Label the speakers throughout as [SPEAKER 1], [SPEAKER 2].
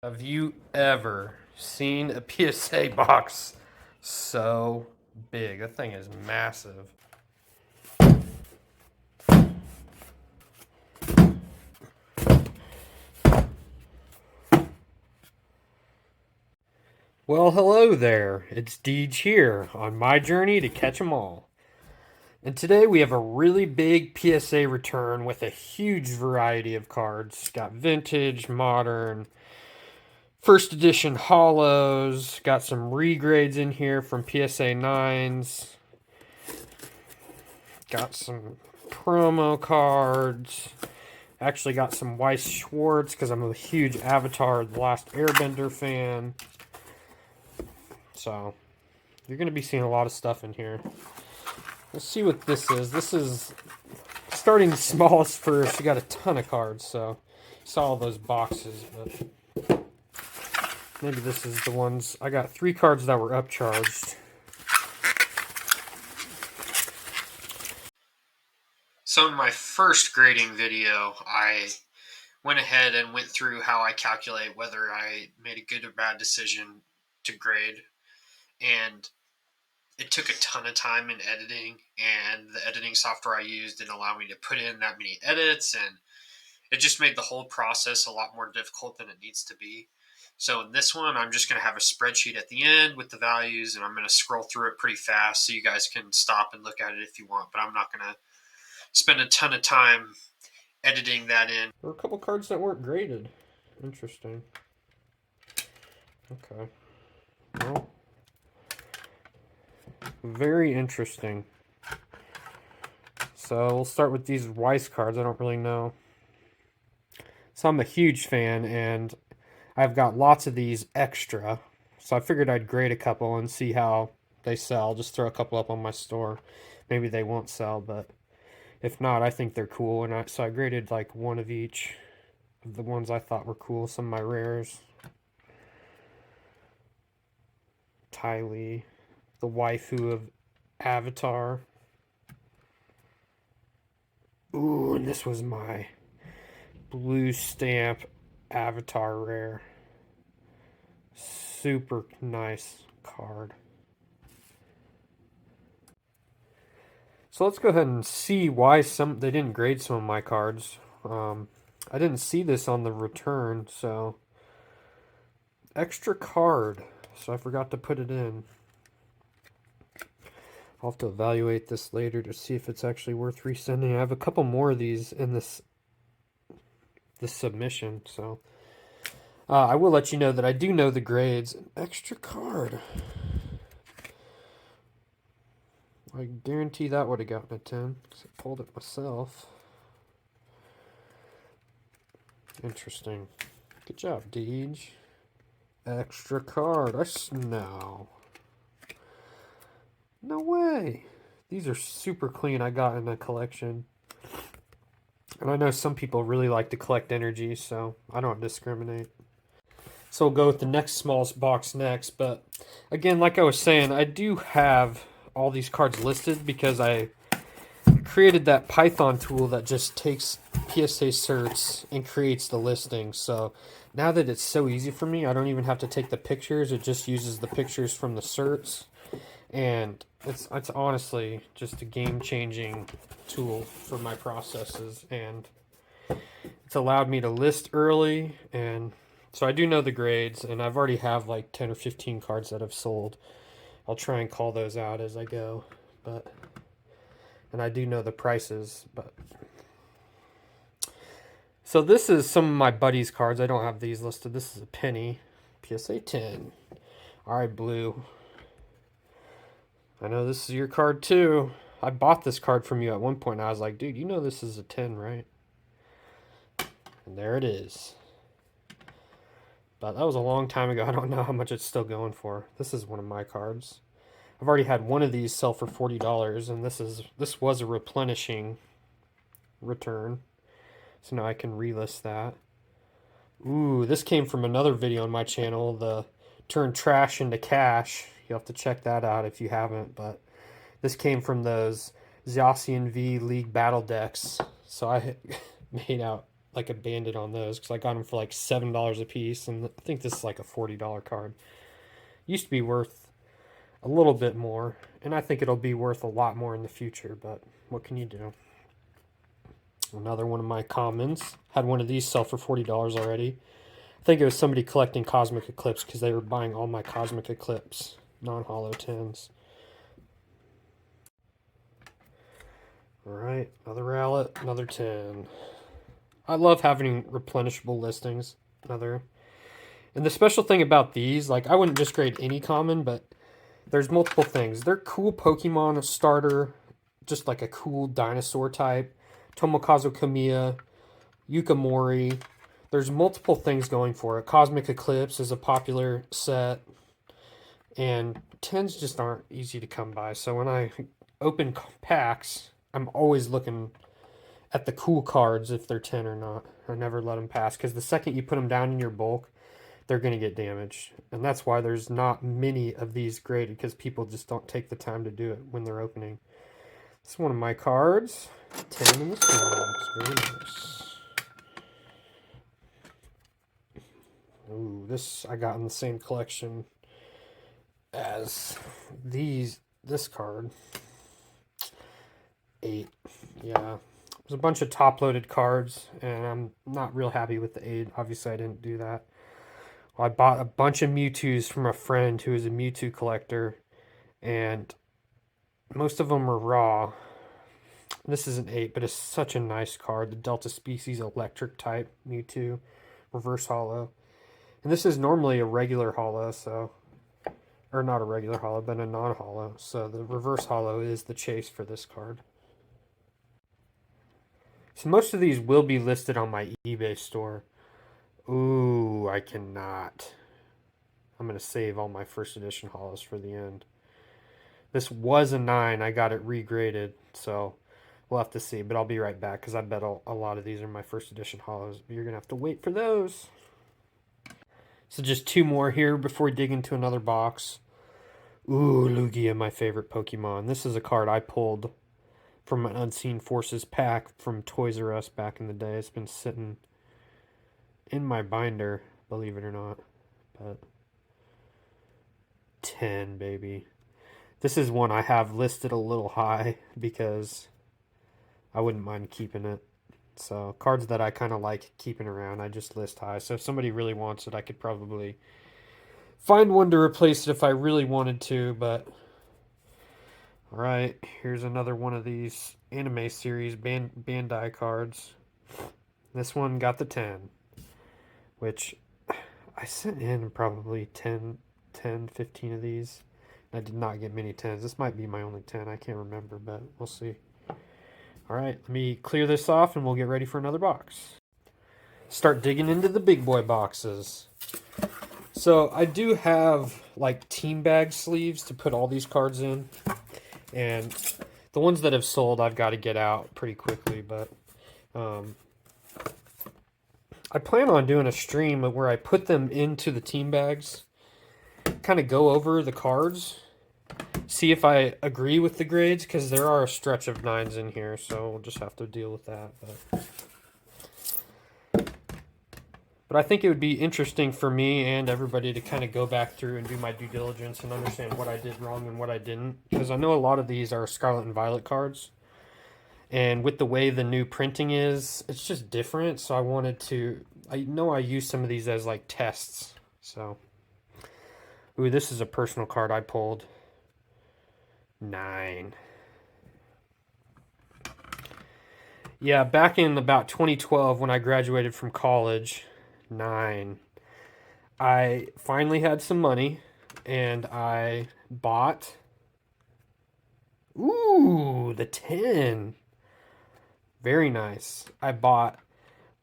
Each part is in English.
[SPEAKER 1] Have you ever seen a PSA box so big? That thing is massive. Well, hello there. It's Deej here on my journey to catch 'em all. And today we have a really big PSA return with a huge variety of cards. Got vintage, modern, first edition holos, got some regrades in here from PSA 9s, got some promo cards, actually got some Weiss Schwartz because I'm a huge Avatar The Last Airbender fan. So you're going to be seeing a lot of stuff in here. Let's see what this is. This is starting smallest first. We got a ton of cards, so saw all those boxes, but maybe this is the ones. I got 3 cards that were upcharged. So in my first grading video, I went ahead and went through how I calculate whether I made a good or bad decision to grade. And it took a ton of time in editing, and the editing software I used didn't allow me to put in that many edits, and it just made the whole process a lot more difficult than it needs to be. So in this one, I'm just going to have a spreadsheet at the end with the values, and I'm going to scroll through it pretty fast so you guys can stop and look at it if you want, but I'm not going to spend a ton of time editing that in. There were a couple cards that weren't graded. Interesting. Okay. Well, very interesting. So we'll start with these Weiss cards. I don't really know. So I'm a huge fan, and I've got lots of these extra. So I figured I'd grade a couple and see how they sell. Just throw a couple up on my store. Maybe they won't sell, but if not, I think they're cool. And so I graded like one of each of the ones I thought were cool. Some of my rares. Ty Lee, the waifu of Avatar. Ooh, and this was my blue stamp Avatar rare. Super nice card. So let's go ahead and see why they didn't grade some of my cards. I didn't see this on the return, so extra card. So I forgot to put it in. I'll have to evaluate this later to see if it's actually worth resending. I have a couple more of these in this submission, so I will let you know that I do know the grades. An extra card. I guarantee that would have gotten a 10 because I pulled it myself. Interesting. Good job, Deej. Extra card. No way. These are super clean. I got in a collection. And I know some people really like to collect energy, so I don't discriminate. So we'll go with the next smallest box next. But again, like I was saying, I do have all these cards listed because I created that Python tool that just takes PSA certs and creates the listing. So now that it's so easy for me, I don't even have to take the pictures. It just uses the pictures from the certs. And it's honestly just a game-changing tool for my processes, and it's allowed me to list early. And so I do know the grades, and I've already have like 10 or 15 cards that have sold. I'll try and call those out as I go, and I do know the prices. But so this is some of my buddies' cards. I don't have these listed. This is a penny, PSA 10. All right, Blue. I know this is your card too. I bought this card from you at one point. And I was like, dude, you know this is a 10, right? And there it is. But that was a long time ago. I don't know how much it's still going for. This is one of my cards. I've already had one of these sell for $40, and this was a replenishing return. So now I can relist that. Ooh, this came from another video on my channel, the turn trash into cash. You'll have to check that out if you haven't, but this came from those Zacian V League battle decks. So I made out like a bandit on those because I got them for like $7 a piece, and I think this is like a $40 card. Used to be worth a little bit more, and I think it'll be worth a lot more in the future, but what can you do? Another one of my commons. Had one of these sell for $40 already. I think it was somebody collecting Cosmic Eclipse because they were buying all my Cosmic Eclipse non-hollow tins. Alright, another rallet, another 10. I love having replenishable listings. And the special thing about these, like I wouldn't disgrade any common, but there's multiple things. They're cool Pokemon starter, just like a cool dinosaur type. Tomokazu Kamiya, Yukamori. There's multiple things going for it. Cosmic Eclipse is a popular set. And 10s just aren't easy to come by. So when I open packs, I'm always looking at the cool cards if they're 10 or not. I never let them pass because the second you put them down in your bulk, they're going to get damaged. And that's why there's not many of these graded because people just don't take the time to do it when they're opening. This is one of my cards. 10 in the box. Very nice. Ooh, this I got in the same collection as this card. 8. Yeah. There's a bunch of top-loaded cards, and I'm not real happy with the 8. Obviously, I didn't do that. Well, I bought a bunch of Mewtwo's from a friend who is a Mewtwo collector, and most of them are raw. This is an 8, but it's such a nice card. The Delta Species Electric type Mewtwo, reverse hollow. And this is normally a regular hollow, so... Or not a regular hollow, but a non-hollow. So the reverse hollow is the chase for this card. So most of these will be listed on my eBay store. Ooh, I cannot. I'm going to save all my first edition hollows for the end. This was a 9. I got it regraded, so we'll have to see. But I'll be right back because I bet a lot of these are my first edition hollows. But you're going to have to wait for those. So just 2 more here before we dig into another box. Ooh, Lugia, my favorite Pokemon. This is a card I pulled from an Unseen Forces pack from Toys R Us back in the day. It's been sitting in my binder, believe it or not. But 10, baby. This is one I have listed a little high because I wouldn't mind keeping it. So cards that I kind of like keeping around, I just list high. So if somebody really wants it, I could probably find one to replace it if I really wanted to, but... Alright, here's another one of these anime series Bandai cards. This one got the 10, which I sent in probably 10, 15 of these. I did not get many 10s. This might be my only 10. I can't remember, but we'll see. Alright, let me clear this off and we'll get ready for another box. Start digging into the big boy boxes. So I do have like team bag sleeves to put all these cards in. And the ones that have sold, I've got to get out pretty quickly. But I plan on doing a stream where I put them into the team bags, kind of go over the cards, see if I agree with the grades, because there are a stretch of 9s in here, so we'll just have to deal with that. But I think it would be interesting for me and everybody to kind of go back through and do my due diligence and understand what I did wrong and what I didn't. Because I know a lot of these are Scarlet and Violet cards. And with the way the new printing is, it's just different. So I wanted to... I know I used some of these as like tests. So... Ooh, this is a personal card I pulled. 9. Yeah, back in about 2012 when I graduated from college... 9. I finally had some money and I bought the 10. Very nice. I bought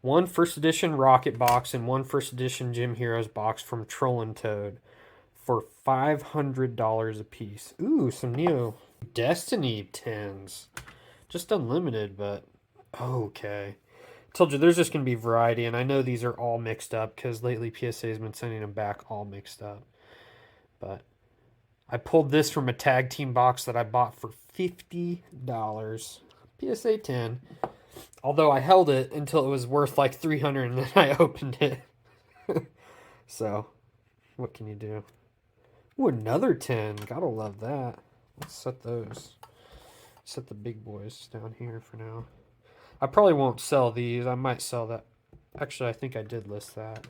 [SPEAKER 1] one first edition Rocket box and one first edition Gym Heroes box from Trollin' Toad for $500 a piece. Ooh, some Neo Destiny 10s. Just unlimited, but okay. Told you there's just going to be variety, and I know these are all mixed up because lately PSA has been sending them back all mixed up. But I pulled this from a tag team box that I bought for $50. PSA 10. Although I held it until it was worth like 300 and then I opened it. So, what can you do? Ooh, another 10. Gotta love that. Let's set those. Set the big boys down here for now. I probably won't sell these. I might sell that. Actually, I think I did list that.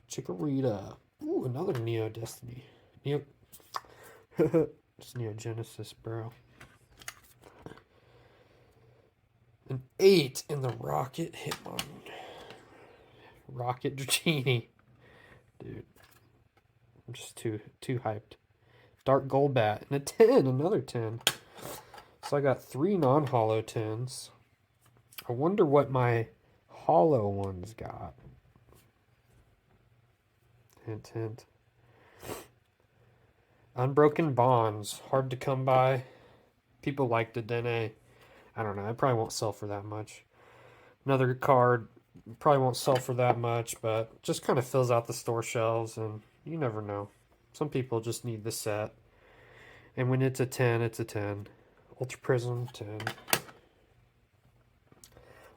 [SPEAKER 1] Chikorita. Ooh, another Neo Destiny. Neo. It's Neo Genesis, bro. An 8 in the Rocket Hitmon. Rocket Dratini. Dude. I'm just too hyped. Dark Golbat. And a 10. Another 10. So I got 3 non-hollow 10s. I wonder what my hollow ones got. Hint, hint. Unbroken Bonds. Hard to come by. People like the Dene. I don't know. I probably won't sell for that much. Another card. Probably won't sell for that much, but just kind of fills out the store shelves, and you never know. Some people just need the set. And when it's a 10, it's a 10. Ultra Prism, 10.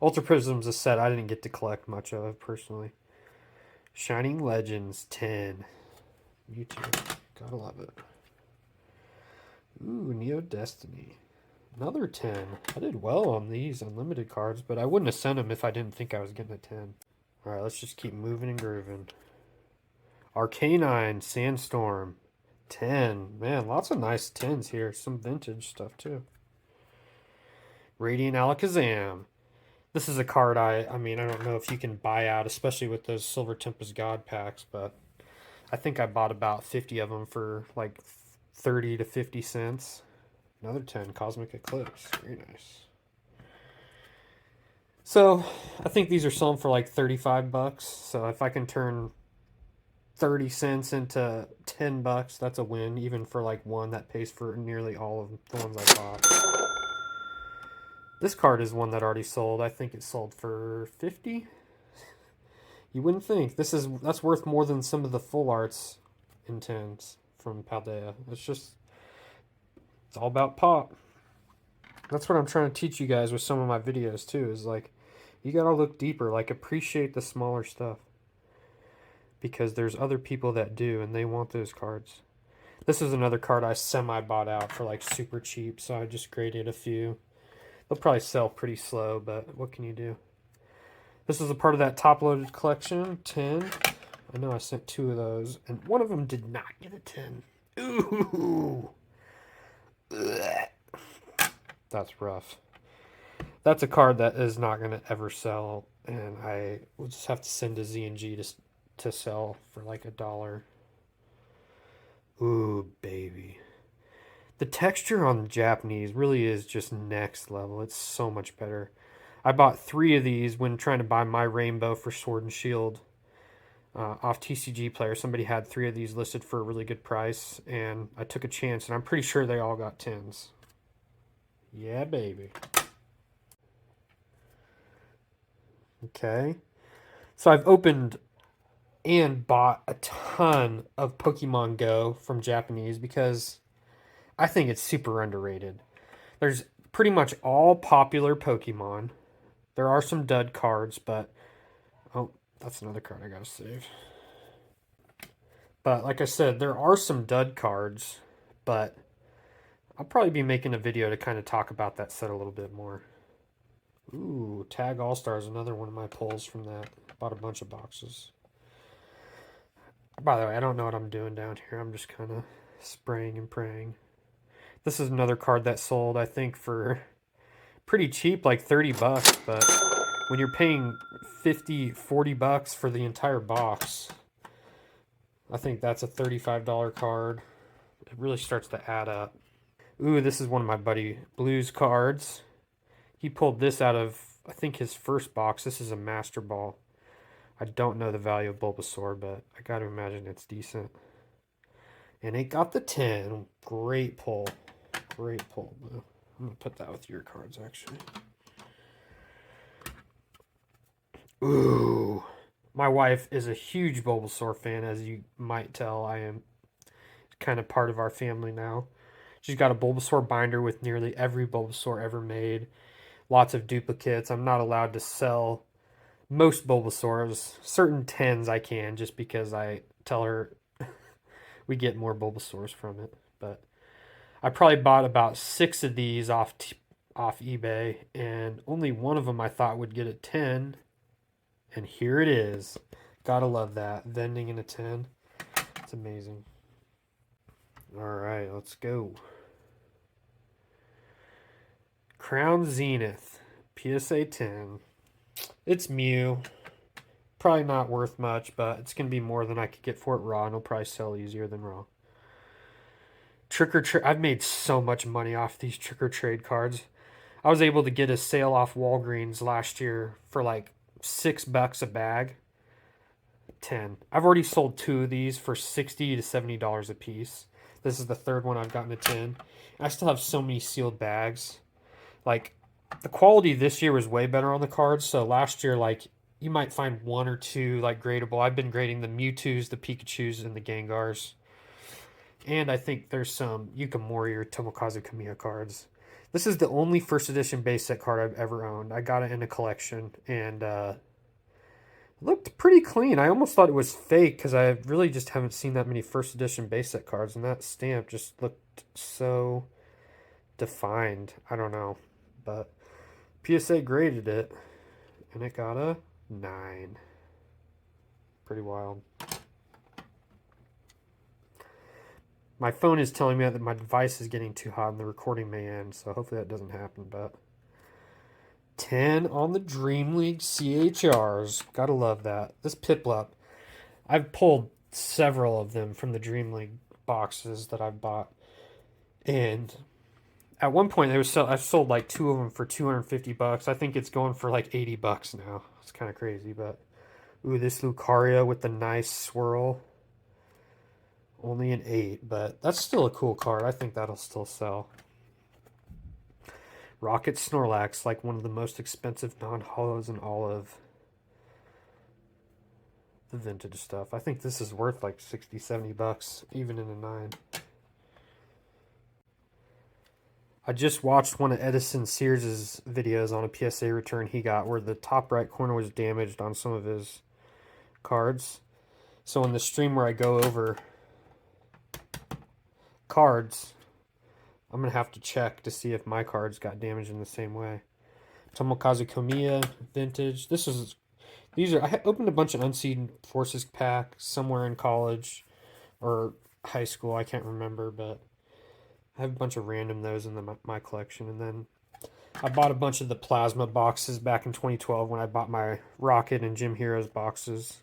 [SPEAKER 1] Ultra Prism's a set I didn't get to collect much of, personally. Shining Legends, 10. Mewtwo. Gotta love it. Ooh, Neo Destiny. Another 10. I did well on these unlimited cards, but I wouldn't have sent them if I didn't think I was getting a 10. Alright, let's just keep moving and grooving. Arcanine, Sandstorm, 10. Man, lots of nice 10s here. Some vintage stuff, too. Radiant Alakazam. This is a card I mean, I don't know if you can buy out, especially with those Silver Tempest God packs, but I think I bought about 50 of them for like 30 to 50 cents. Another 10, Cosmic Eclipse. Very nice. So, I think these are selling for like 35 bucks. So, if I can turn 30 cents into 10 bucks, that's a win, even for like one that pays for nearly all of the ones I bought. This card is one that already sold. I think it sold for 50. You wouldn't think. That's worth more than some of the full arts in 10s from Paldea. It's all about pop. That's what I'm trying to teach you guys with some of my videos too, is like, you gotta look deeper, like appreciate the smaller stuff. Because there's other people that do, and they want those cards. This is another card I semi-bought out for like super cheap, so I just graded a few. They'll probably sell pretty slow, but what can you do? This is a part of that top-loaded collection, 10. I know I sent 2 of those, and one of them did not get a 10. Ooh! Ugh. That's rough. That's a card that is not going to ever sell, and I will just have to send to Z&G to sell for like $1. Ooh, baby. The texture on the Japanese really is just next level. It's so much better. I bought 3 of these when trying to buy my rainbow for Sword and Shield off TCG Player. Somebody had 3 of these listed for a really good price, and I took a chance, and I'm pretty sure they all got 10s. Yeah, baby. Okay. So I've opened and bought a ton of Pokemon Go from Japanese because I think it's super underrated. There's pretty much all popular Pokemon. There are some dud cards, but... Oh, that's another card I gotta save. But like I said, there are some dud cards, but I'll probably be making a video to kind of talk about that set a little bit more. Ooh, Tag All-Stars, another one of my pulls from that. Bought a bunch of boxes. By the way, I don't know what I'm doing down here. I'm just kind of spraying and praying. This is another card that sold, I think, for pretty cheap, like 30 bucks, but when you're paying 50, 40 bucks for the entire box, I think that's a $35 card. It really starts to add up. Ooh, this is one of my buddy Blue's cards. He pulled this out of, I think, his first box. This is a Master Ball. I don't know the value of Bulbasaur, but I gotta imagine it's decent. And it got the 10. Great pull. Great pull, Blue. I'm gonna put that with your cards, actually. Ooh. My wife is a huge Bulbasaur fan, as you might tell. I am kind of part of our family now. She's got a Bulbasaur binder with nearly every Bulbasaur ever made. lots of duplicates. I'm not allowed to sell most Bulbasaurs. Certain 10s I can, just because I tell her we get more Bulbasaurs from it. But I probably bought about 6 of these off eBay, and only one of them I thought would get a 10, and here it is. Gotta love that. Vending in a 10. It's amazing. Alright, let's go. Crown Zenith. PSA 10. It's Mew. Probably not worth much, but it's going to be more than I could get for it raw, and it'll probably sell easier than raw. Trick or Trade. I've made so much money off these Trick or Trade cards. I was able to get a sale off Walgreens last year for like $6 a bag. 10. I've already sold 2 of these for $60 to $70 a piece. This is the third one I've gotten a 10. I still have so many sealed bags. Like, the quality this year was way better on the cards. So last year, like, you might find 1 or 2 like gradable. I've been grading the Mewtwo's, the Pikachu's, and the Gengars. And I think there's some Yukimori or Tomokazu Kamiya cards. This is the only first edition base set card I've ever owned. I got it in a collection, and it looked pretty clean. I almost thought it was fake because I really just haven't seen that many first edition base set cards, and that stamp just looked so defined. I don't know, but PSA graded it, and it got a 9. Pretty wild. My phone is telling me that my device is getting too hot and the recording may end, so hopefully that doesn't happen, but 10 on the Dream League CHRs. Gotta love that. This Piplup, I've pulled several of them from the Dream League boxes that I've bought, and at one point I've sold like 2 of them for $250. I think it's going for like $80 now. It's kind of crazy, but ooh, this Lucario with the nice swirl. Only an 8, but that's still a cool card. I think that'll still sell. Rocket Snorlax, like one of the most expensive non-holos in all of the vintage stuff. I think this is worth like $60, $70, even in a 9. I just watched one of Edison Sears' videos on a PSA return he got where the top right corner was damaged on some of his cards. So in the stream where I go over cards, I'm going to have to check to see if my cards got damaged in the same way. Tomokazu Kamiya, vintage. I opened a bunch of Unseen Forces packs somewhere in college or high school. I can't remember, but I have a bunch of random those in my collection. And then I bought a bunch of the Plasma boxes back in 2012 when I bought my Rocket and Gym Heroes boxes.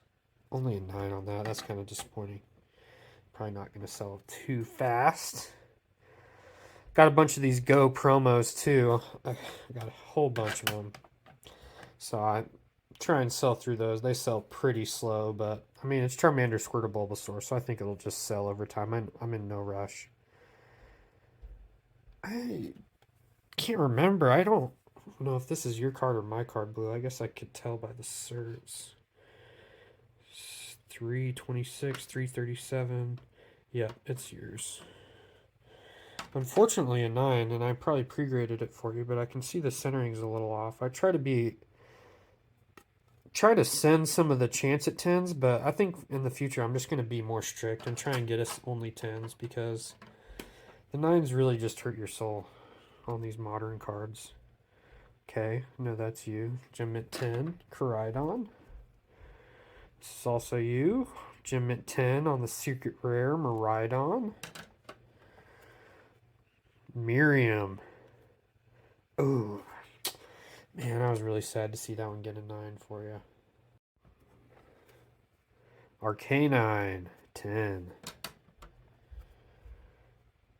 [SPEAKER 1] Only a 9 on that. That's kind of disappointing. Probably not going to sell too fast. Got a bunch of these Go promos too. I got a whole bunch of them. So I try and sell through those. They sell pretty slow, but I mean, it's Charmander, Squirtle, Bulbasaur, so I think it'll just sell over time. I'm in no rush. I can't remember. I don't know if this is your card or my card, Blue. I guess I could tell by the certs. 326, 337. Yep, it's yours. Unfortunately a 9, and I probably pre-graded it for you, but I can see the centering's a little off. I try to send some of the chance at 10s, but I think in the future I'm just going to be more strict and try and get us only 10s, because the 9s really just hurt your soul on these modern cards. Okay, no, that's you. Gem Mint 10, Koraidon. This is also you. Gem Mint 10 on the Secret Rare, Miraidon. Miriam. Oh, man, I was really sad to see that one get a 9 for you. Arcanine, 10.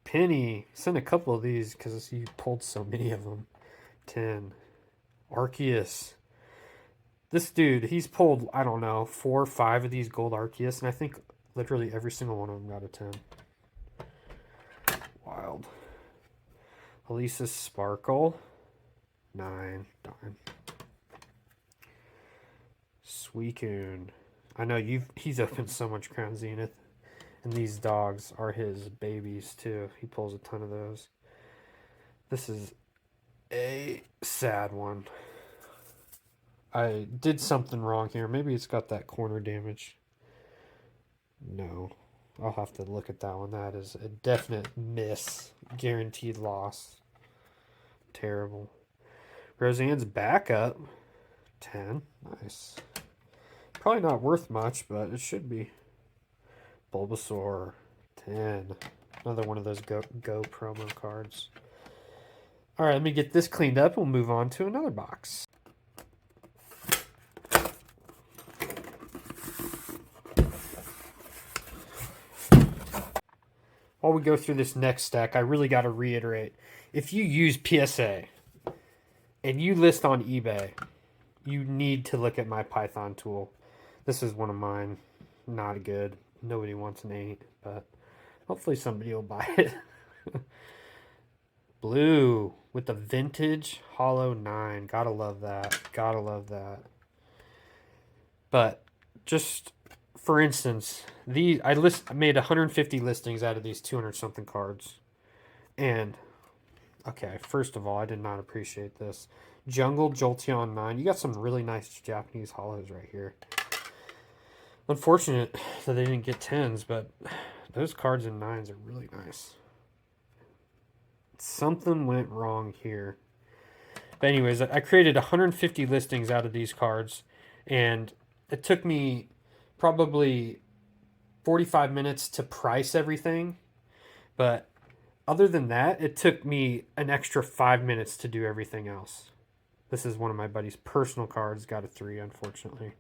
[SPEAKER 1] Penny, send a couple of these because you pulled so many of them. 10. Arceus. This dude, he's pulled, I don't know, 4 or 5 of these gold Arceus, and I think literally every single one of them got a 10. Wild. Elisa's Sparkle. 9. Darn. Suicune. I know he's opened so much Crown Zenith. And these dogs are his babies too. He pulls a ton of those. This is a sad one. I did something wrong here. Maybe it's got that corner damage. No. I'll have to look at that one. That is a definite miss. Guaranteed loss. Terrible. Roseanne's backup. 10. Nice. Probably not worth much, but it should be. Bulbasaur. 10. Another one of those Go promo cards. Alright, let me get this cleaned up. We'll move on to another box. While we go through this next stack, I really got to reiterate. If you use PSA and you list on eBay, you need to look at my Python tool. This is one of mine. Not good. Nobody wants an 8, but hopefully somebody will buy it. Blue with the vintage Hollow 9. Gotta love that. Gotta love that. But just for instance, I made 150 listings out of these 200 something cards. And okay, first of all, I did not appreciate this. Jungle Jolteon 9. You got some really nice Japanese hollows right here. Unfortunate that they didn't get 10s, but those cards in 9s are really nice. Something went wrong here. But anyways, I created 150 listings out of these cards, and it took me probably 45 minutes to price everything. But other than that, it took me an extra 5 minutes to do everything else. This is one of my buddy's personal cards. Got a 3, unfortunately.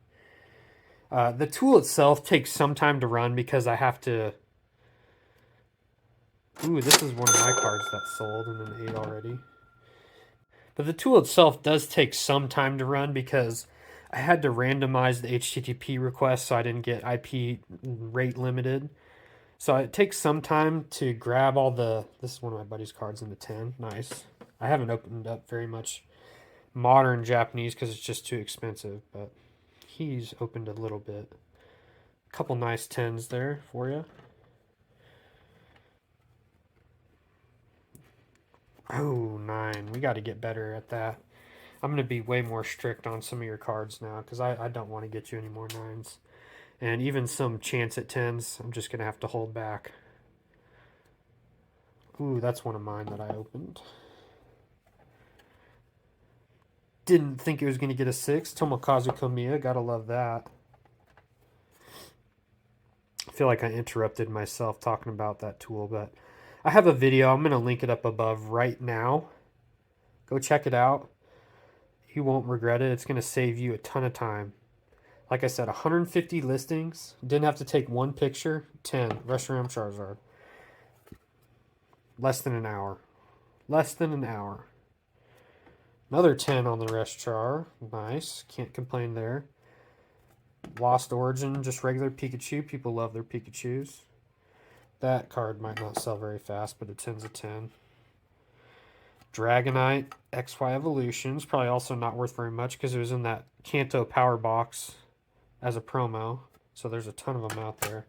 [SPEAKER 1] The tool itself takes some time to run because I have to... Ooh, this is one of my cards that sold in an 8 already. But the tool itself does take some time to run because I had to randomize the HTTP request so I didn't get IP rate limited. So it takes some time to grab all the... This is one of my buddy's cards in the 10. Nice. I haven't opened up very much modern Japanese because it's just too expensive, but he's opened a little bit. A couple nice 10s there for you. Oh, 9. We got to get better at that. I'm going to be way more strict on some of your cards now because I don't want to get you any more 9s. And even some chance at 10s, I'm just going to have to hold back. Ooh, that's one of mine that I opened. Didn't think it was going to get a 6. Tomokazu Komiya, gotta love that. I feel like I interrupted myself talking about that tool, but I have a video. I'm going to link it up above right now. Go check it out. You won't regret it. It's going to save you a ton of time. Like I said, 150 listings. Didn't have to take one picture. 10. Reshiram Charizard. Less than an hour. Less than an hour. Another 10 on the Reshchar. Nice. Can't complain there. Lost Origin. Just regular Pikachu. People love their Pikachus. That card might not sell very fast, but a 10's a 10. Dragonite XY Evolutions. Probably also not worth very much because it was in that Kanto Power Box as a promo. So there's a ton of them out there.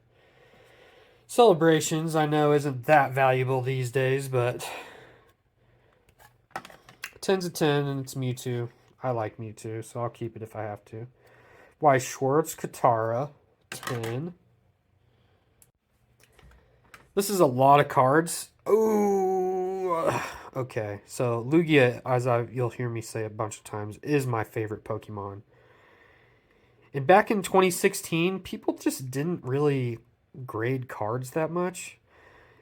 [SPEAKER 1] Celebrations, I know, isn't that valuable these days, but 10's a 10, and it's Mewtwo. I like Mewtwo, so I'll keep it if I have to. Weiss Schwartz, Katara, 10. This is a lot of cards. Oh, okay. So Lugia, as you'll hear me say a bunch of times, is my favorite Pokemon. And back in 2016, people just didn't really grade cards that much.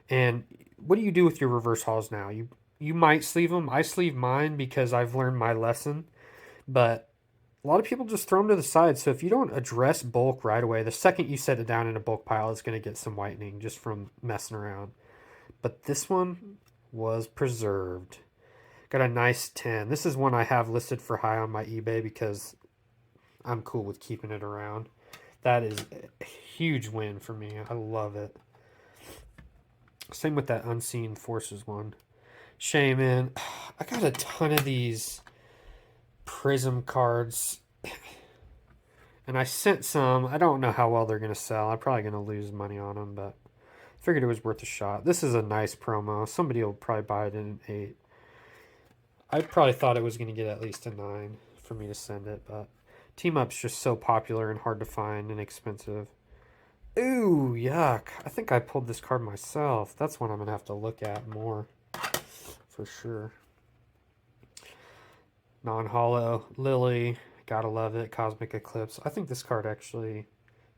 [SPEAKER 1] And what do you do with your reverse hauls now? You might sleeve them. I sleeve mine because I've learned my lesson. But a lot of people just throw them to the side. So if you don't address bulk right away, the second you set it down in a bulk pile, it's going to get some whitening just from messing around. But this one was preserved. Got a nice 10. This is one I have listed for high on my eBay because I'm cool with keeping it around. That is a huge win for me. I love it. Same with that Unseen Forces one. Shaman. I got a ton of these Prism cards. And I sent some. I don't know how well they're going to sell. I'm probably going to lose money on them, but I figured it was worth a shot. This is a nice promo. Somebody will probably buy it in an 8. I probably thought it was going to get at least a 9 for me to send it, but Team Up's just so popular and hard to find and expensive. Ooh, yuck. I think I pulled this card myself. That's one I'm going to have to look at more for sure. Non-holo, Lily, gotta love it. Cosmic Eclipse. I think this card actually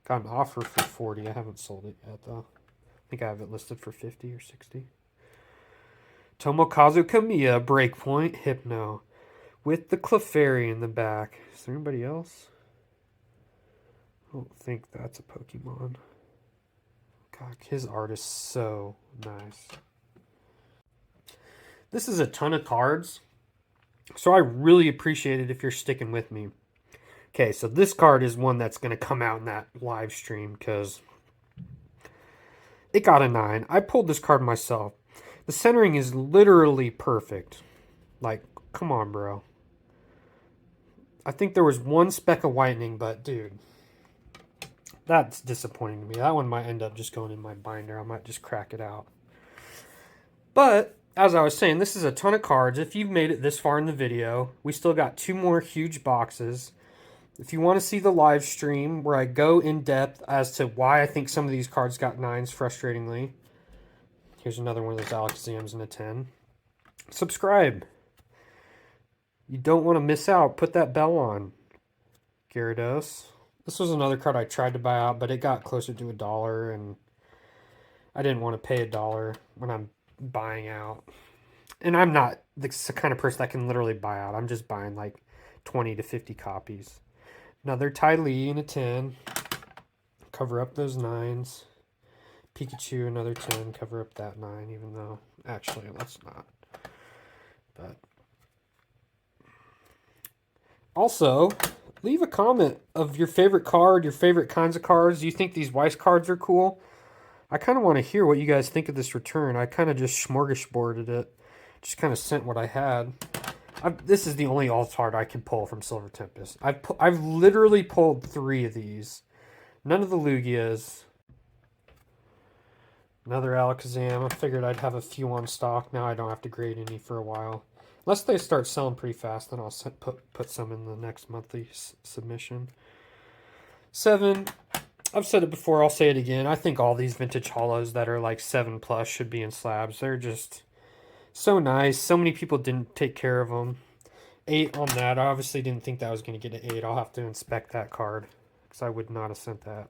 [SPEAKER 1] got an offer for 40. I haven't sold it yet though. I think I have it listed for 50 or 60. Tomokazu Kamiya, Breakpoint, Hypno. With the Clefairy in the back. Is there anybody else? I don't think that's a Pokemon. God, his art is so nice. This is a ton of cards. So I really appreciate it if you're sticking with me. Okay, so this card is one that's going to come out in that live stream because it got a 9. I pulled this card myself. The centering is literally perfect. Like, come on, bro. I think there was one speck of whitening, but dude, that's disappointing to me. That one might end up just going in my binder. I might just crack it out. But as I was saying, this is a ton of cards. If you've made it this far in the video, we still got 2 more huge boxes. If you want to see the live stream where I go in depth as to why I think some of these cards got 9s frustratingly. Here's another one of those Alakazams in a 10. Subscribe. You don't want to miss out. Put that bell on. Gyarados. This was another card I tried to buy out, but it got closer to $1, and I didn't want to pay $1 when I'm buying out. And I'm not the kind of person that can literally buy out. I'm just buying like 20 to 50 copies. Another Ty Lee in a 10. Cover up those 9s. Pikachu, another 10. Cover up that 9, even though, actually, let's not. But also, leave a comment of your favorite card, your favorite kinds of cards. Do you think these Weiss cards are cool? I kind of want to hear what you guys think of this return. I kind of just smorgasborded it. Just kind of sent what I had. This is the only alt-art I can pull from Silver Tempest. I've literally pulled 3 of these. None of the Lugias. Another Alakazam. I figured I'd have a few on stock. Now I don't have to grade any for a while. Unless they start selling pretty fast, then I'll put some in the next monthly submission. 7. I've said it before, I'll say it again. I think all these vintage holos that are like 7+ should be in slabs. They're just so nice. So many people didn't take care of them. 8 on that. I obviously didn't think that was going to get an 8. I'll have to inspect that card because I would not have sent that.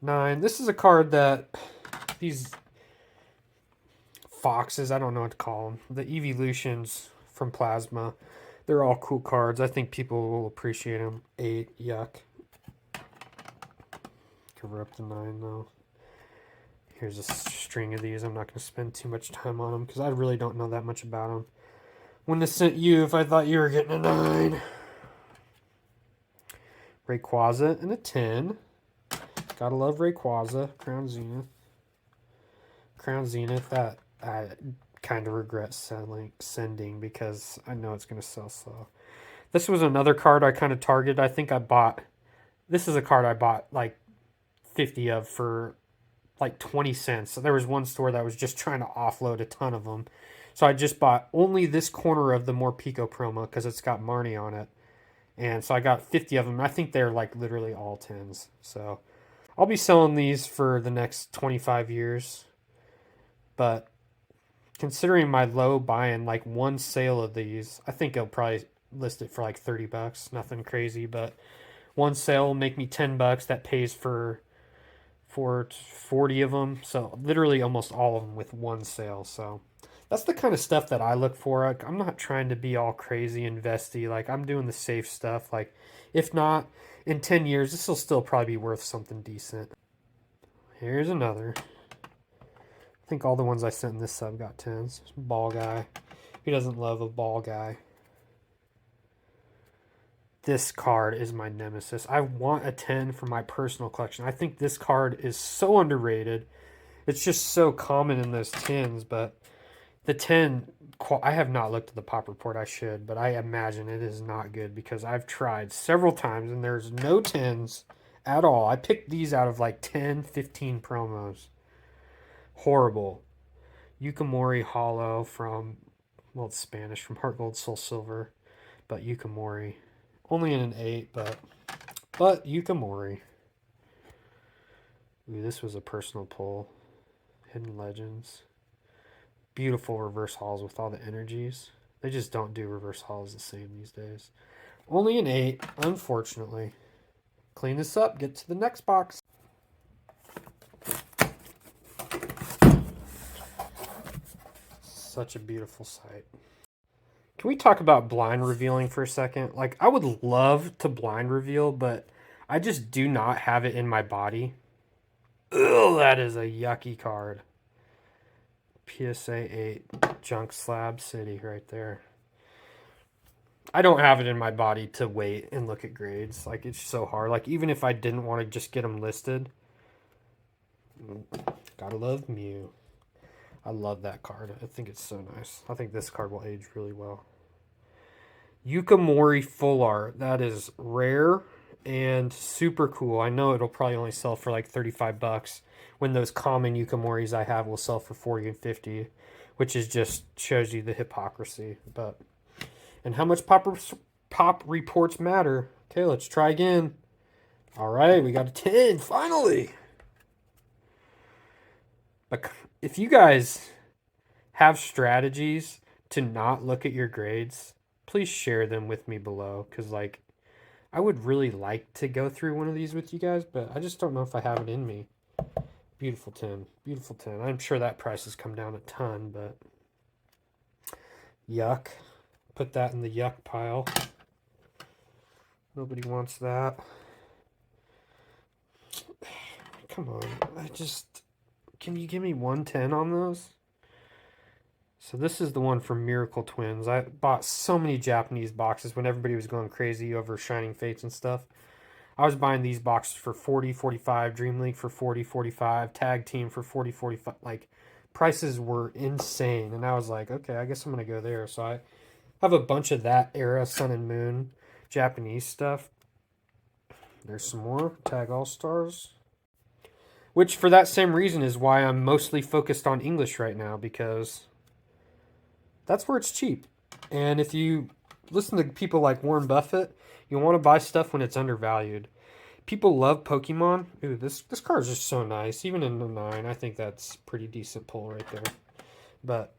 [SPEAKER 1] 9. This is a card that these foxes, I don't know what to call them, the evolutions from Plasma, they're all cool cards. I think people will appreciate them. 8. Yuck. Cover up the 9 though. Here's a string of these. I'm not going to spend too much time on them because I really don't know that much about them. Wouldn't have sent you if I thought you were getting a 9. Rayquaza and a 10. Gotta love Rayquaza. Crown Zenith. Crown Zenith, that I kind of regret sending because I know it's going to sell slow. This was another card I kind of targeted. I think I bought, this is a card I bought like 50 of for like 20 cents. So there was one store that was just trying to offload a ton of them. So I just bought only this corner of the Morpeko promo because it's got Marnie on it. And so I got 50 of them. I think they're like literally all 10s. So I'll be selling these for the next 25 years. But considering my low buy-in, like one sale of these, I think I'll probably list it for like $30. Nothing crazy, but one sale will make me $10. That pays for 40 of them. So literally almost all of them with one sale. So that's the kind of stuff that I look for. I'm not trying to be all crazy investy. Like, I'm doing the safe stuff. Like, if not, in 10 years, this will still probably be worth something decent. Here's another. I think all the ones I sent in this sub got 10s. Ball guy. Who doesn't love a ball guy? This card is my nemesis. I want a 10 for my personal collection. I think this card is so underrated. It's just so common in those 10s, but the 10, I have not looked at the pop report. I should, but I imagine it is not good because I've tried several times and there's no 10s at all. I picked these out of like 10, 15 promos. Horrible. Yukamori Hollow from Well, it's Spanish from Heart Gold, Soul Silver, but Yukamori. Only in an 8, but Yukamori. Ooh, this was a personal pull. Hidden Legends. Beautiful reverse hauls with all the energies. They just don't do reverse hauls the same these days. Only an 8, unfortunately. Clean this up, get to the next box. Such a beautiful sight. Can we talk about blind revealing for a second? Like, I would love to blind reveal, but I just do not have it in my body. Ugh, that is a yucky card. PSA 8 Junk Slab City right there. I don't have it in my body to wait and look at grades. Like, it's so hard. Like, even if I didn't want to just get them listed. Gotta love Mew. I love that card. I think it's so nice. I think this card will age really well. Yukamori Full Art. That is rare and super cool. I know it'll probably only sell for like 35 bucks when those common Yukamoris I have will sell for 40 and 50, which is just shows you the hypocrisy. But and how much pop reports matter. Okay, let's try again. All right, we got a 10 finally. But if you guys have strategies to not look at your grades, please share them with me below, because like I would really like to go through one of these with you guys, but I just don't know if I have it in me. Beautiful 10. Beautiful 10. I'm sure that price has come down a ton, but yuck. Put that in the yuck pile. Nobody wants that. Come on. Can you give me 110 on those? So this is the one from Miracle Twins. I bought so many Japanese boxes when everybody was going crazy over Shining Fates and stuff. I was buying these boxes for 40, 45, Dream League for 40, 45, Tag Team for 40, 45. Like, prices were insane. And I was like, okay, I guess I'm going to go there. So I have a bunch of that era Sun and Moon Japanese stuff. There's some more Tag All-Stars. Which, for that same reason, is why I'm mostly focused on English right now, because that's where it's cheap. And if you listen to people like Warren Buffett, you want to buy stuff when it's undervalued. People love Pokemon. Ooh, this card is just so nice. Even in the 9, I think that's pretty decent pull right there. But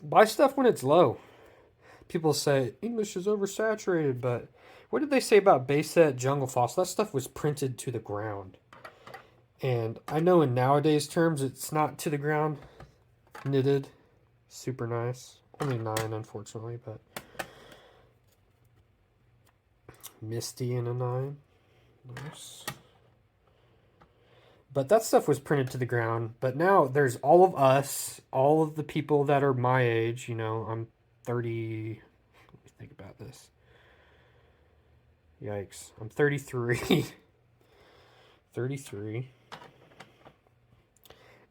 [SPEAKER 1] buy stuff when it's low. People say English is oversaturated, but what did they say about base set Jungle Fossil? That stuff was printed to the ground. And I know in nowadays terms it's not to the ground. Knitted. Super nice. Only 9, unfortunately, but Misty in a 9. Nice. But that stuff was printed to the ground. But now there's all of us, all of the people that are my age. You know, I'm 30. Let me think about this. Yikes. I'm 33. 33.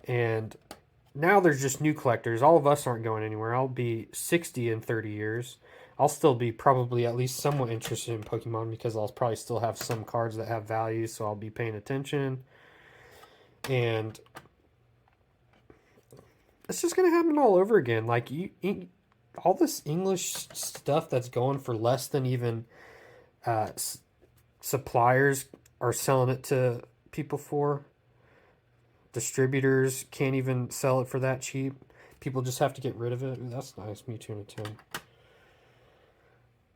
[SPEAKER 1] And now there's just new collectors. All of us aren't going anywhere. I'll be 60 in 30 years. I'll still be probably at least somewhat interested in Pokemon, because I'll probably still have some cards that have value, so I'll be paying attention. And it's just going to happen all over again. Like, all this English stuff that's going for less than even suppliers are selling it to people for. Distributors can't even sell it for that cheap. People just have to get rid of it. Ooh, that's nice. Mewtwo in a 10.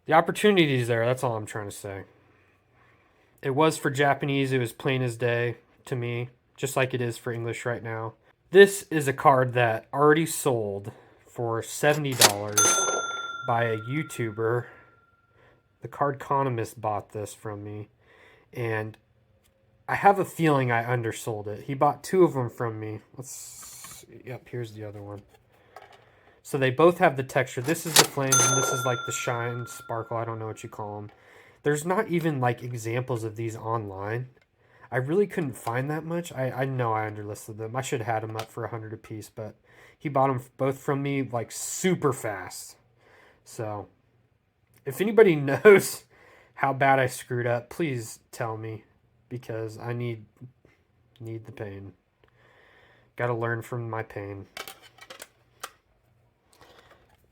[SPEAKER 1] The opportunity is there. That's all I'm trying to say. It was for Japanese. It was plain as day to me, just like it is for English right now. This is a card that already sold for $70 by a YouTuber. The Cardconomist bought this from me, and I have a feeling I undersold it. He bought 2 of them from me. Yep, here's the other one. So they both have the texture. This is the flames, and this is like the shine, sparkle. I don't know what you call them. There's not even like examples of these online. I really couldn't find that much. I know I underlisted them. I should have had them up for 100 a piece, but he bought them both from me like super fast. So if anybody knows how bad I screwed up, please tell me, because I need the pain. Got to learn from my pain.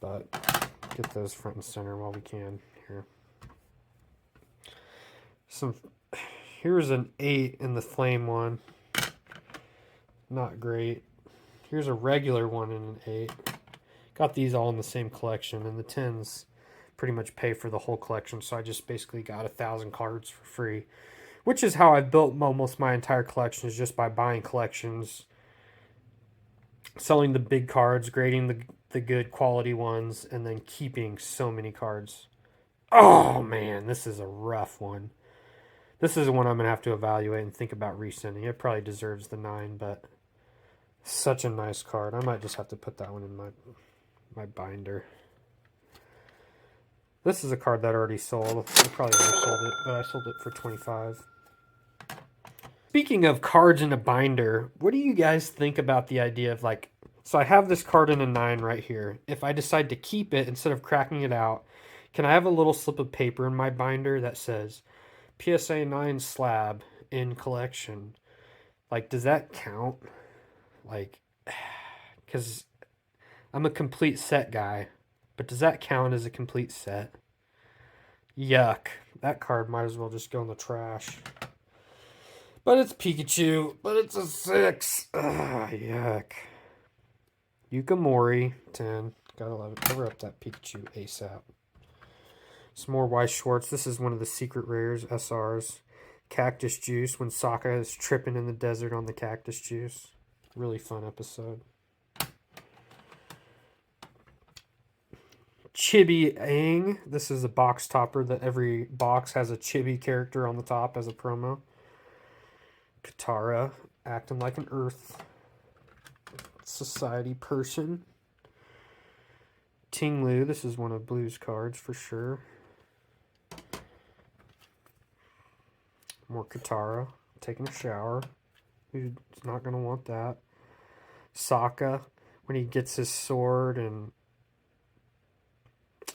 [SPEAKER 1] but get those front and center while we can here. Here's an 8 in the flame one. Not great. Here's a regular one in an 8. Got these all in the same collection, and the 10s pretty much pay for the whole collection, so I just basically got 1,000 cards for free, which is how I've built almost my entire collection, is just by buying collections, selling the big cards, grading the good quality ones, and then keeping so many cards. Oh man, this is a rough one. This is one I'm going to have to evaluate and think about resending. It probably deserves the 9, but such a nice card. I might just have to put that one in my binder. This is a card that already sold. I probably never sold it, but I sold it for 25. Speaking of cards in a binder, what do you guys think about the idea of, like, so I have this card in a 9 right here. If I decide to keep it instead of cracking it out, can I have a little slip of paper in my binder that says PSA 9 slab in collection? Like, does that count? Like, because I'm a complete set guy, but does that count as a complete set? Yuck. That card might as well just go in the trash. But it's Pikachu, but it's a 6. Yuck. Yukamori, 10. Gotta love it. Cover up that Pikachu ASAP. Some more Weiss Schwartz. This is one of the secret rares, SRs. Cactus Juice, when Sokka is tripping in the desert on the cactus juice. Really fun episode. Chibi Aang. This is a box topper that every box has a Chibi character on the top as a promo. Katara, acting like an Earth Society person. Ting Lu. This is one of Blue's cards for sure. More Katara, taking a shower. Who's not going to want that? Sokka, when he gets his sword, and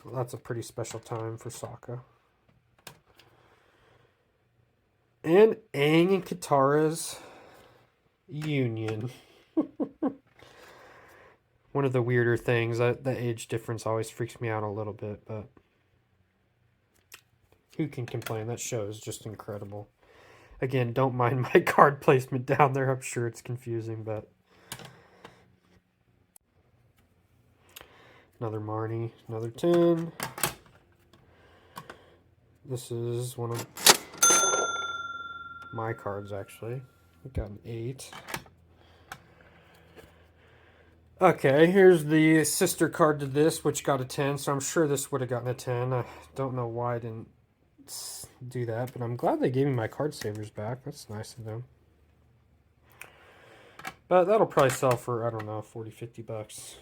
[SPEAKER 1] well, that's a pretty special time for Sokka. And Aang and Katara's union. One of the weirder things, the age difference always freaks me out a little bit, but who can complain? That show is just incredible. Again, don't mind my card placement down there. I'm sure it's confusing, but another Marnie, another 10. This is one of my cards, actually. We got an 8. Okay, here's the sister card to this, which got a 10, so I'm sure this would have gotten a 10. I don't know why I didn't do that, but I'm glad they gave me my card savers back. That's nice of them. But that'll probably sell for, I don't know, 40, 50 bucks.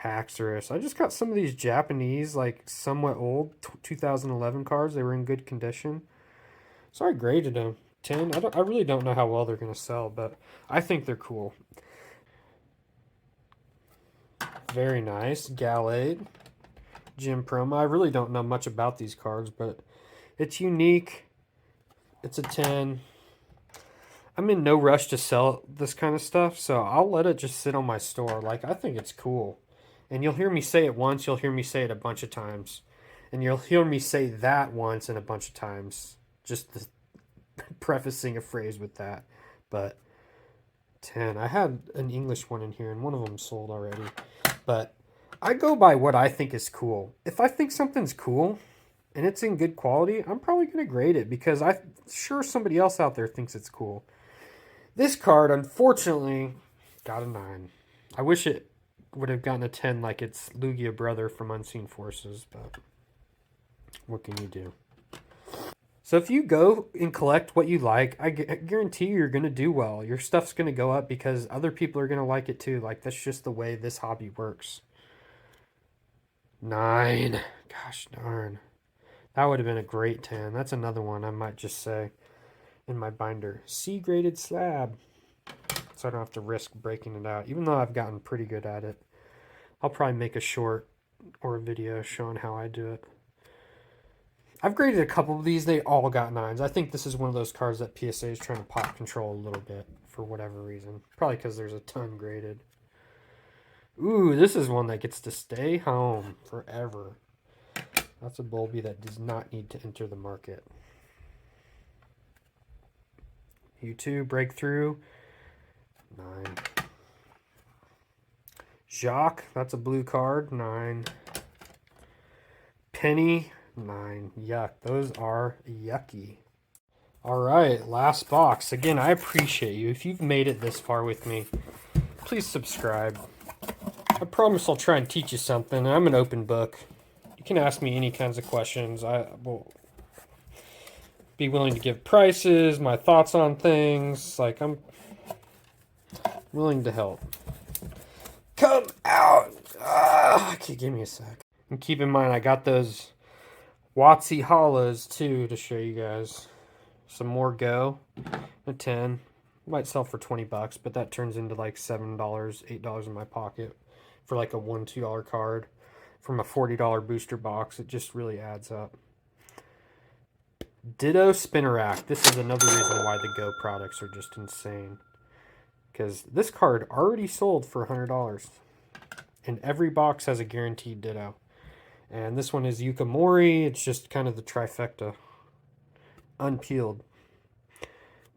[SPEAKER 1] Haxorus. I just got some of these Japanese, like, somewhat old 2011 cards. They were in good condition. So I graded them. 10. I really don't know how well they're going to sell, but I think they're cool. Very nice. Gallade. Gym promo. I really don't know much about these cards, but it's unique. It's a 10. I'm in no rush to sell this kind of stuff, so I'll let it just sit on my store. Like, I think it's cool. And you'll hear me say it once, you'll hear me say it a bunch of times. And you'll hear me say that once and a bunch of times. Just prefacing a phrase with that. But 10. I had an English one in here, and one of them sold already. But I go by what I think is cool. If I think something's cool and it's in good quality, I'm probably going to grade it because I'm sure somebody else out there thinks it's cool. This card, unfortunately, got a 9. I wish it would have gotten a 10 like its Lugia brother from Unseen Forces, but what can you do? So if you go and collect what you like, I guarantee you're going to do well. Your stuff's going to go up because other people are going to like it too. Like, that's just the way this hobby works. 9. Gosh darn. That would have been a great 10. That's another one I might just say in my binder. C-graded slab. So I don't have to risk breaking it out. Even though I've gotten pretty good at it. I'll probably make a short or a video showing how I do it. I've graded a couple of these. They all got 9s. I think this is one of those cards that PSA is trying to pop control a little bit for whatever reason. Probably because there's a ton graded. Ooh, this is one that gets to stay home forever. That's a Bulby that does not need to enter the market. U2 Breakthrough, 9. Jacques, that's a blue card, 9. Penny, 9. Yuck, those are yucky. All right, last box. Again, I appreciate you. If you've made it this far with me, please subscribe. I promise I'll try and teach you something. I'm an open book. You can ask me any kinds of questions. I will be willing to give prices, my thoughts on things. Like, I'm willing to help. Come out! Okay, give me a sec. And keep in mind, I got those Watsy Hollows too to show you guys. Some more Go, a 10. Might sell for 20 bucks, but that turns into like $7, $8 in my pocket for like a $1, $2 card from a $40 booster box. It just really adds up. Ditto Spinnerack. This is another reason why the Go products are just insane. Because this card already sold for $100. And every box has a guaranteed Ditto. And this one is Yukamori. It's just kind of the trifecta. Unpeeled.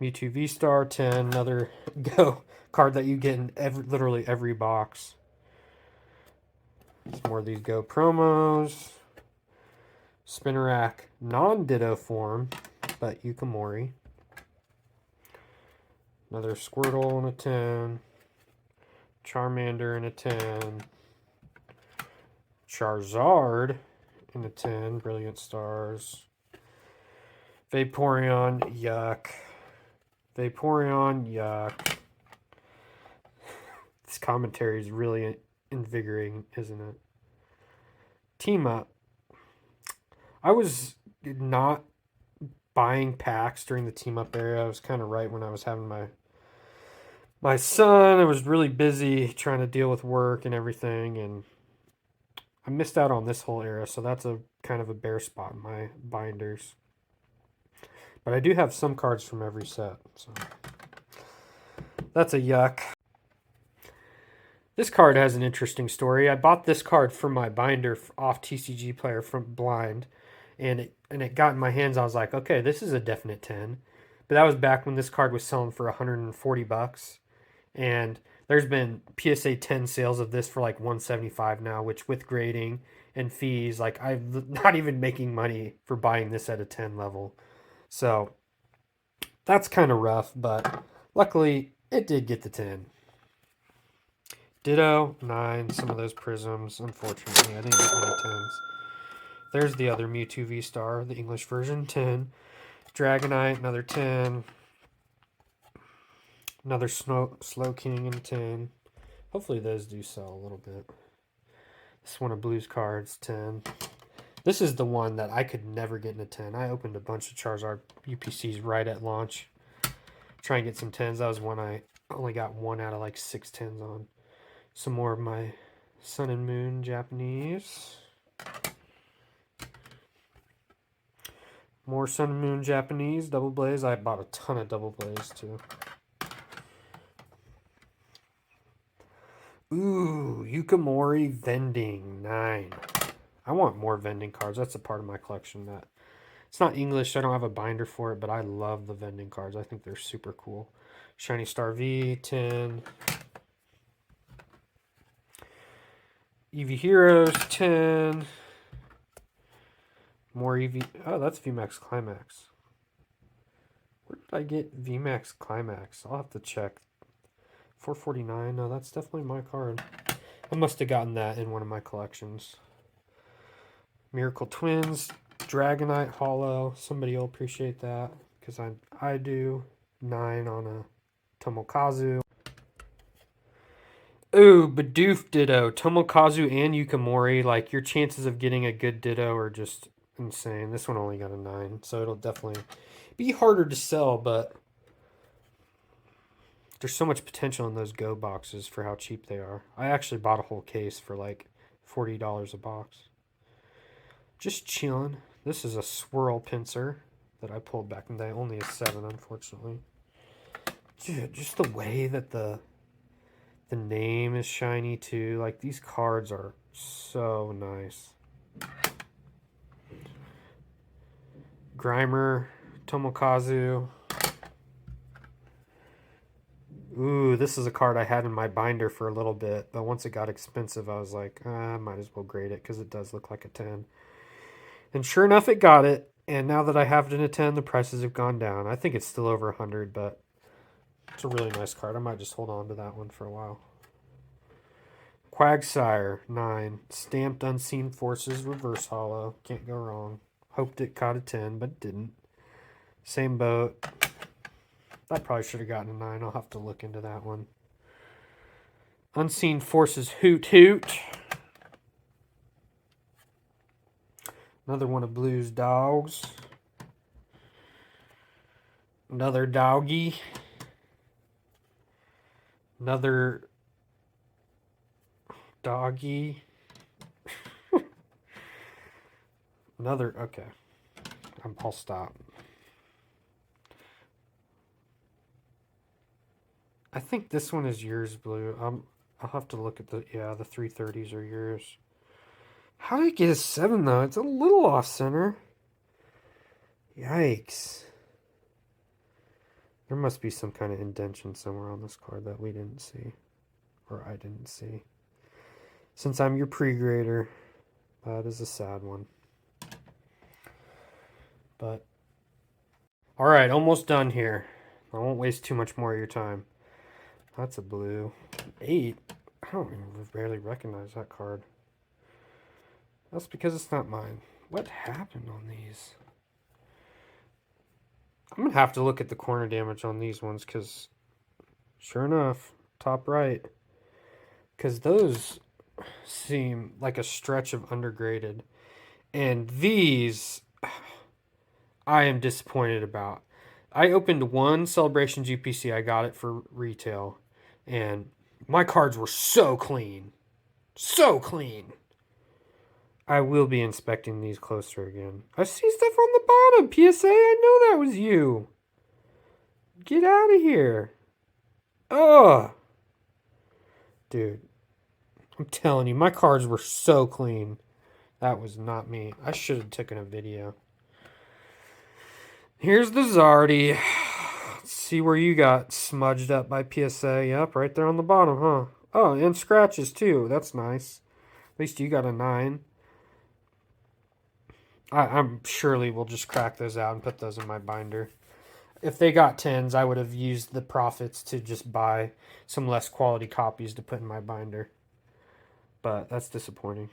[SPEAKER 1] Mewtwo V-Star 10. Another Go card that you get in literally every box. Some more of these Go promos. Spinnerack non-Ditto form, but Yukamori. Another Squirtle in a 10. Charmander in a 10. Charizard in a 10. Brilliant Stars. Vaporeon, yuck. Vaporeon, yuck. This commentary is really invigorating, isn't it? Team Up. I was not buying packs during the Team Up era. I was kind of right when I was having my son. I was really busy trying to deal with work and everything, and I missed out on this whole era, so that's a kind of a bare spot in my binders. But I do have some cards from every set, so that's a yuck. This card has an interesting story. I bought this card for my binder off TCG Player from Blind, and it got in my hands. I was like, okay, this is a definite 10. But that was back when this card was selling for 140 bucks. And there's been PSA 10 sales of this for like 175 now, which with grading and fees, like I'm not even making money for buying this at a 10 level. So that's kind of rough, but luckily it did get the 10. Ditto, 9. Some of those prisms, unfortunately, I didn't get many 10s. There's the other Mewtwo V-Star, the English version, 10. Dragonite, another 10. Another Slow King in 10. Hopefully those do sell a little bit. This one of Blues cards, 10. This is the one that I could never get in a 10. I opened a bunch of Charizard UPCs right at launch. Try and get some 10s. That was one I only got 1 out of like 6 10s on. Some more of my Sun and Moon Japanese. More Sun and Moon Japanese, Double Blaze. I bought a ton of Double Blaze too. Ooh, Yukamori Vending, 9. I want more vending cards. That's a part of my collection that it's not English. So I don't have a binder for it, but I love the vending cards. I think they're super cool. Shiny Star V, 10. Eevee Heroes, 10. More Eevee. Oh, that's VMAX Climax. Where did I get VMAX Climax? I'll have to check. 449. No, that's definitely my card. I must have gotten that in one of my collections. Miracle Twins, Dragonite Hollow. Somebody will appreciate that because I do. 9 on a Tomokazu. Ooh, Bidoof Ditto, Tomokazu and Yukamori. Like, your chances of getting a good Ditto are just insane. This one only got a 9, so it'll definitely be harder to sell, but there's so much potential in those Go boxes for how cheap they are. I actually bought a whole case for like $40 a box. Just chilling. This is a Swirl Pincer that I pulled back in the day. Only a 7, unfortunately. Dude, just the way that the The name is shiny too. Like, these cards are so nice. Grimer, Tomokazu. Ooh, this is a card I had in my binder for a little bit, but once it got expensive, I was like, I might as well grade it because it does look like a 10. And sure enough, it got it. And now that I have it in a 10, the prices have gone down. I think it's still over 100, but it's a really nice card. I might just hold on to that one for a while. Quagsire, 9. Stamped Unseen Forces, reverse holo. Can't go wrong. Hoped it caught a 10, but it didn't. Same boat. I probably should have gotten a 9. I'll have to look into that one. Unseen Forces, Hoot Hoot. Another one of Blue's dogs. Another doggy. Another doggy. Another, okay. I'll stop. I think this one is yours, Blue. I'll have to look at the 330s are yours. How did it get a 7, though? It's a little off center. Yikes. There must be some kind of indentation somewhere on this card that we didn't see. Or I didn't see. Since I'm your pre-grader, that is a sad one. But, alright, almost done here. I won't waste too much more of your time. That's a blue. 8? I don't even barely recognize that card. That's because it's not mine. What happened on these? I'm going to have to look at the corner damage on these ones because, sure enough, top right. Because those seem like a stretch of undergraded. And these, I am disappointed about. I opened one Celebration GPC. I got it for retail. And my cards were so clean. So clean. I will be inspecting these closer again. I see stuff on the bottom. PSA, I know that was you. Get out of here. Ugh. Dude. I'm telling you, my cards were so clean. That was not me. I should have taken a video. Here's the Zardy. Let's see where you got smudged up by PSA. Yep, right there on the bottom, huh? Oh, and scratches too. That's nice. At least you got a 9. I'm surely will just crack those out and put those in my binder. If they got 10s, I would have used the profits to just buy some less quality copies to put in my binder. But that's disappointing.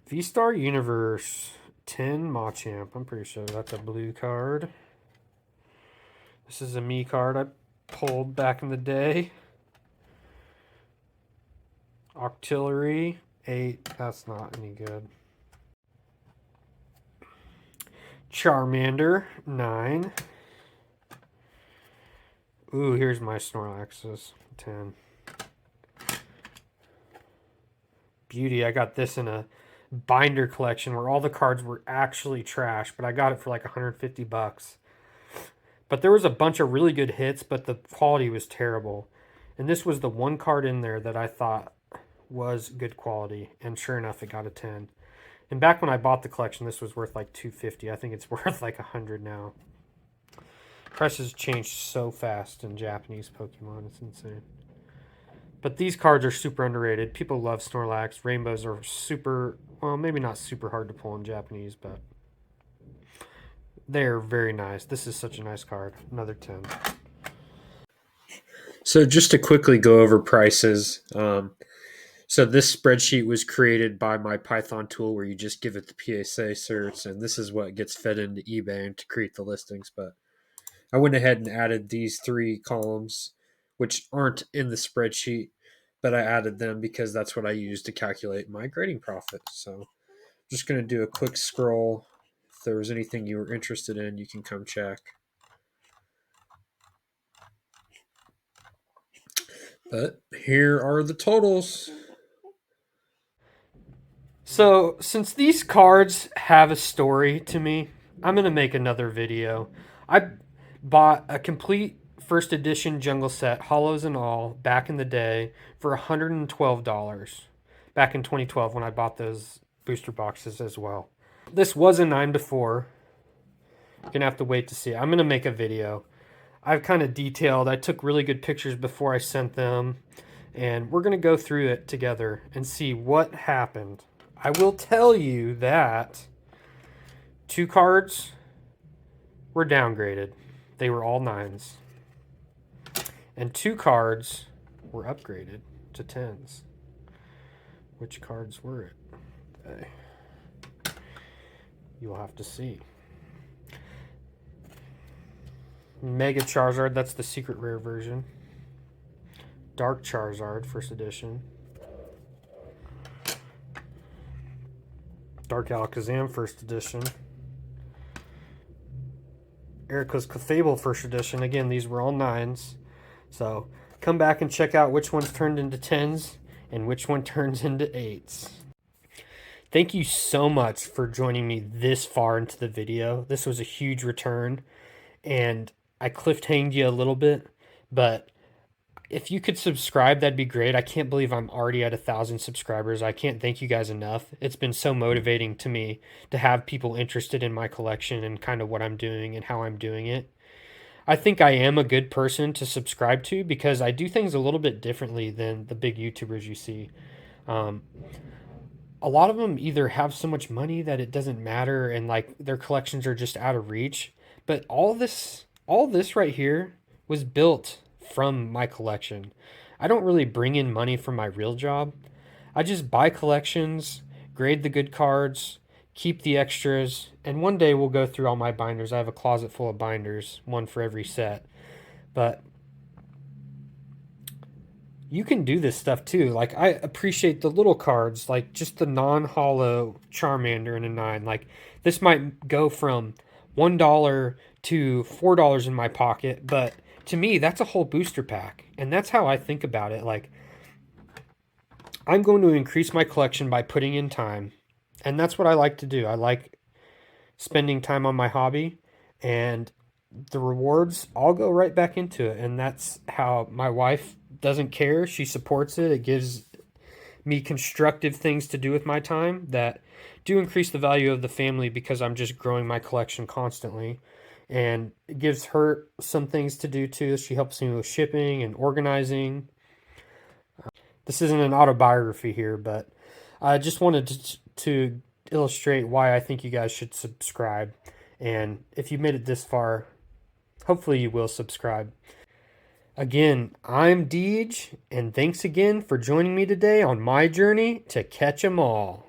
[SPEAKER 1] V-Star Universe 10 Machamp. I'm pretty sure that's a blue card. This is a me card I pulled back in the day. Octillery 8. That's not any good. Charmander 9. Ooh, here's my Snorlaxes 10. Beauty, I got this in a binder collection where all the cards were actually trash, but I got it for like 150 bucks. But there was a bunch of really good hits, but the quality was terrible. And this was the one card in there that I thought was good quality, and sure enough, it got a 10. And back when I bought the collection, this was worth like $250. I think it's worth like $100 now. Prices change so fast in Japanese Pokemon. It's insane. But these cards are super underrated. People love Snorlax. Rainbows are super, well, maybe not super hard to pull in Japanese, but they're very nice. This is such a nice card. Another 10. So just to quickly go over prices. So this spreadsheet was created by my Python tool where you just give it the PSA certs, and this is what gets fed into eBay to create the listings. But I went ahead and added these 3 columns, which aren't in the spreadsheet, but I added them because that's what I use to calculate my grading profit. So I'm just going to do a quick scroll. If there was anything you were interested in, you can come check. But here are the totals. So, since these cards have a story to me, I'm going to make another video. I bought a complete first edition jungle set, hollows and all, back in the day for $112 back in 2012 when I bought those booster boxes as well. This was a 9 before. You're gonna have to wait to see it. I'm gonna make a video. I've kind of detailed, I took really good pictures before I sent them, and we're gonna go through it together and see what happened. I will tell you that 2 cards were downgraded. They were all 9s. And 2 cards were upgraded to 10s. Which cards were it? You'll have to see. Mega Charizard, that's the secret rare version. Dark Charizard, first edition. Dark Alakazam, first edition. Erica's Clefable, first edition. Again, these were all 9s. So come back and check out which one's turned into 10s and which one turns into 8s. Thank you so much for joining me this far into the video. This was a huge return, and I cliffhanged you a little bit, but if you could subscribe, that'd be great. I can't believe I'm already at 1,000 subscribers. I can't thank you guys enough. It's been so motivating to me to have people interested in my collection and kind of what I'm doing and how I'm doing it. I think I am a good person to subscribe to because I do things a little bit differently than the big YouTubers you see. A lot of them either have so much money that it doesn't matter and like their collections are just out of reach. But all this right here was built from my collection. I don't really bring in money from my real job. I just buy collections, grade the good cards, keep the extras, and one day we'll go through all my binders. I have a closet full of binders, one for every set. But you can do this stuff too. Like, I appreciate the little cards, like just the non-hollow Charmander in a 9. Like, this might go from $1 to $4 in my pocket, but to me, that's a whole booster pack. And that's how I think about it. Like, I'm going to increase my collection by putting in time. And that's what I like to do. I like spending time on my hobby, and the rewards all go right back into it. And that's how my wife doesn't care. She supports it. It gives me constructive things to do with my time that do increase the value of the family because I'm just growing my collection constantly. And it gives her some things to do too. She helps me with shipping and organizing. This isn't an autobiography here, but I just wanted to illustrate why I think you guys should subscribe. And if you made it this far, hopefully you will subscribe. Again, I'm Deej, and thanks again for joining me today on my journey to catch 'em all.